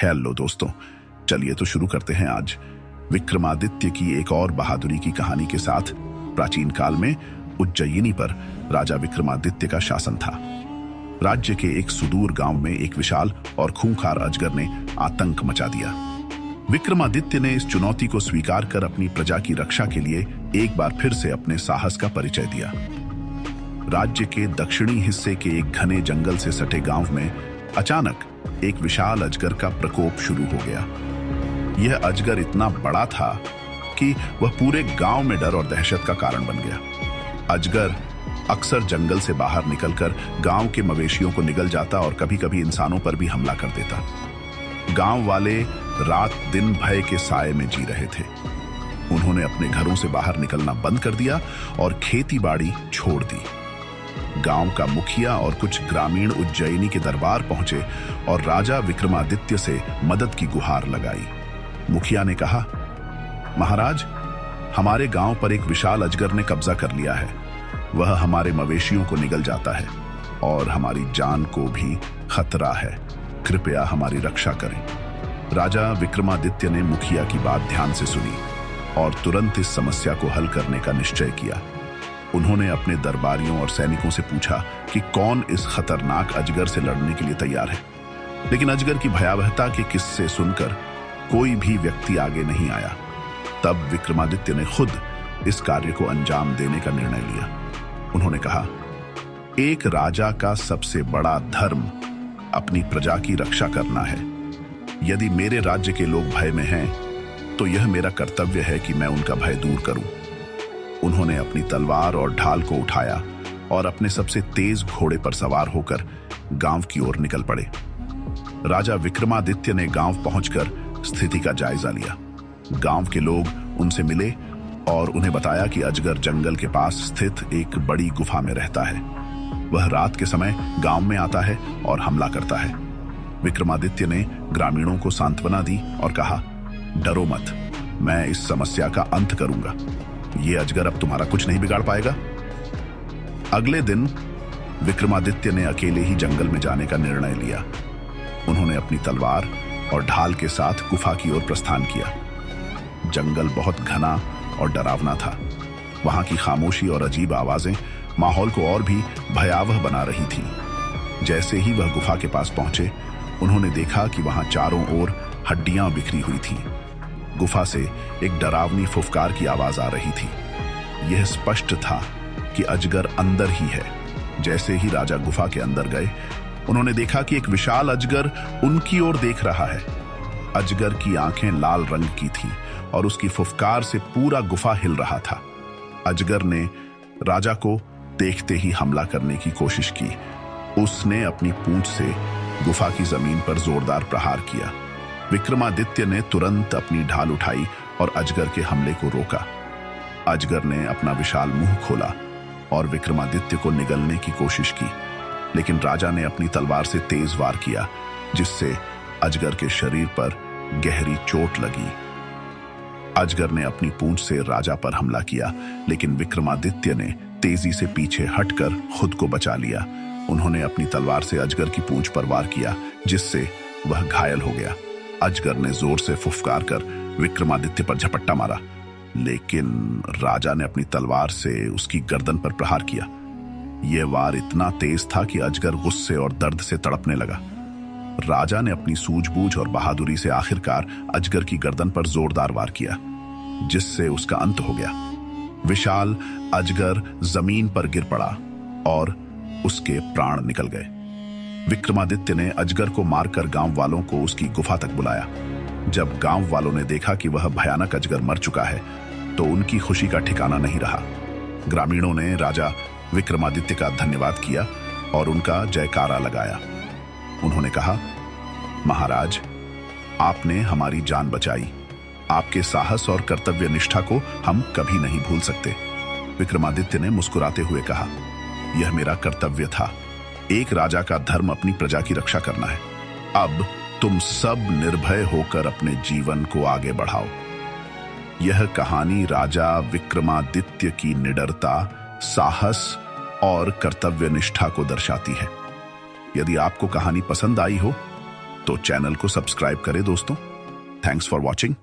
Hello दोस्तों, चलिए तो शुरू करते हैं आज विक्रमादित्य की एक और बहादुरी की कहानी के साथ। प्राचीन काल में उज्जयिनी पर राजा विक्रमादित्य का शासन था। राज्य के एक सुदूर गांव में एक विशाल और खूंखार अजगर ने आतंक मचा दिया। विक्रमादित्य ने इस चुनौती को स्वीकार कर अपनी प्रजा की रक्षा के लिए एक बार फिर से अपने साहस का परिचय दिया। राज्य के दक्षिणी हिस्से के एक घने जंगल से सटे गांव में अचानक एक विशाल अजगर का प्रकोप शुरू हो गया। यह अजगर इतना बड़ा था कि वह पूरे गांव में डर और दहशत का कारण बन गया। अजगर अक्सर जंगल से बाहर निकलकर गांव के मवेशियों को निगल जाता और कभी-कभी इंसानों पर भी हमला कर देता। गांव वाले रात दिन भय के साए में जी रहे थे। उन्होंने अपने घरों से बाहर निकलना बंद कर दिया और खेती बाड़ी छोड़ दी। गांव का मुखिया और कुछ ग्रामीण उज्जयिनी के दरबार पहुंचे और राजा विक्रमादित्य से मदद की गुहार लगाई। मुखिया ने कहा, महाराज, हमारे गांव पर एक विशाल अजगर ने कब्जा कर लिया है। वह हमारे मवेशियों को निगल जाता है और हमारी जान को भी खतरा है। कृपया हमारी रक्षा करें। राजा विक्रमादित्य ने मुखिया की बात ध्यान से सुनी और तुरंत इस समस्या को हल करने का निश्चय किया। उन्होंने अपने दरबारियों और सैनिकों से पूछा कि कौन इस खतरनाक अजगर से लड़ने के लिए तैयार है। लेकिन अजगर की भयावहता के किस्से सुनकर कोई भी व्यक्ति आगे नहीं आया। तब विक्रमादित्य ने खुद इस कार्य को अंजाम देने का निर्णय लिया। उन्होंने कहा, एक राजा का सबसे बड़ा धर्म अपनी प्रजा की रक्षा करना है। यदि मेरे राज्य के लोग भय में हैं, तो यह मेरा कर्तव्य है कि मैं उनका भय दूर करूं। उन्होंने अपनी तलवार और ढाल को उठाया और अपने सबसे तेज घोड़े पर सवार होकर गांव की ओर निकल पड़े। राजा विक्रमादित्य ने गांव पहुंचकर स्थिति का जायजा लिया। गांव के लोग उनसे मिले और उन्हें बताया कि अजगर जंगल के पास स्थित एक बड़ी गुफा में रहता है। वह रात के समय गांव में आता है और हमला करता है। विक्रमादित्य ने ग्रामीणों को सांत्वना दी और कहा, डरो मत, मैं इस समस्या का अंत करूंगा। ये अजगर अब तुम्हारा कुछ नहीं बिगाड़ पाएगा। अगले दिन विक्रमादित्य ने अकेले ही जंगल में जाने का निर्णय लिया। उन्होंने अपनी तलवार और ढाल के साथ गुफा की ओर प्रस्थान किया। जंगल बहुत घना और डरावना था। वहां की खामोशी और अजीब आवाजें माहौल को और भी भयावह बना रही थीं। जैसे ही वह गुफा के पास पहुंचे, उन्होंने देखा कि वहां चारों ओर हड्डियां बिखरी हुई थीं। गुफा से एक डरावनी फुफकार की आवाज आ रही थी। यह स्पष्ट था कि अजगर अंदर ही है। जैसे ही राजा गुफा के अंदर गए, उन्होंने देखा कि एक विशाल अजगर उनकी ओर देख रहा है। अजगर की आंखें लाल रंग की थीं और उसकी फुफकार से पूरा गुफा हिल रहा था। अजगर ने राजा को देखते ही हमला करने की कोशिश की। उसने अपनी पूंछ से गुफा की जमीन पर जोरदार प्रहार किया। विक्रमादित्य ने तुरंत अपनी ढाल उठाई और अजगर के हमले को रोका। अजगर ने अपना विशाल मुंह खोला और विक्रमादित्य को निगलने की कोशिश की, लेकिन राजा ने अपनी तलवार से तेज वार किया, जिससे अजगर के शरीर पर गहरी चोट लगी। अजगर ने अपनी पूंछ से राजा पर हमला किया, लेकिन विक्रमादित्य ने तेजी से पीछे हटकर खुद को बचा लिया। उन्होंने अपनी तलवार से अजगर की पूंछ पर वार किया, जिससे वह घायल हो गया। अजगर ने जोर से फुफकार कर विक्रमादित्य पर झपट्टा मारा, लेकिन राजा ने अपनी तलवार से उसकी गर्दन पर प्रहार किया। यह वार इतना तेज था कि अजगर गुस्से और दर्द से तड़पने लगा। राजा ने अपनी सूझबूझ और बहादुरी से आखिरकार अजगर की गर्दन पर जोरदार वार किया, जिससे उसका अंत हो गया। विशाल अजगर जमीन पर गिर पड़ा और उसके प्राण निकल गए। विक्रमादित्य ने अजगर को मारकर गांव वालों को उसकी गुफा तक बुलाया। जब गांव वालों ने देखा कि वह भयानक अजगर मर चुका है, तो उनकी खुशी का ठिकाना नहीं रहा। ग्रामीणों ने राजा विक्रमादित्य का धन्यवाद किया और उनका जयकारा लगाया। उन्होंने कहा, महाराज, आपने हमारी जान बचाई। आपके साहस और कर्तव्य निष्ठा को हम कभी नहीं भूल सकते। विक्रमादित्य ने मुस्कुराते हुए कहा, यह मेरा कर्तव्य था। एक राजा का धर्म अपनी प्रजा की रक्षा करना है। अब तुम सब निर्भय होकर अपने जीवन को आगे बढ़ाओ। यह कहानी राजा विक्रमादित्य की निडरता, साहस और कर्तव्य निष्ठा को दर्शाती है। यदि आपको कहानी पसंद आई हो तो चैनल को सब्सक्राइब करें दोस्तों। Thanks for watching.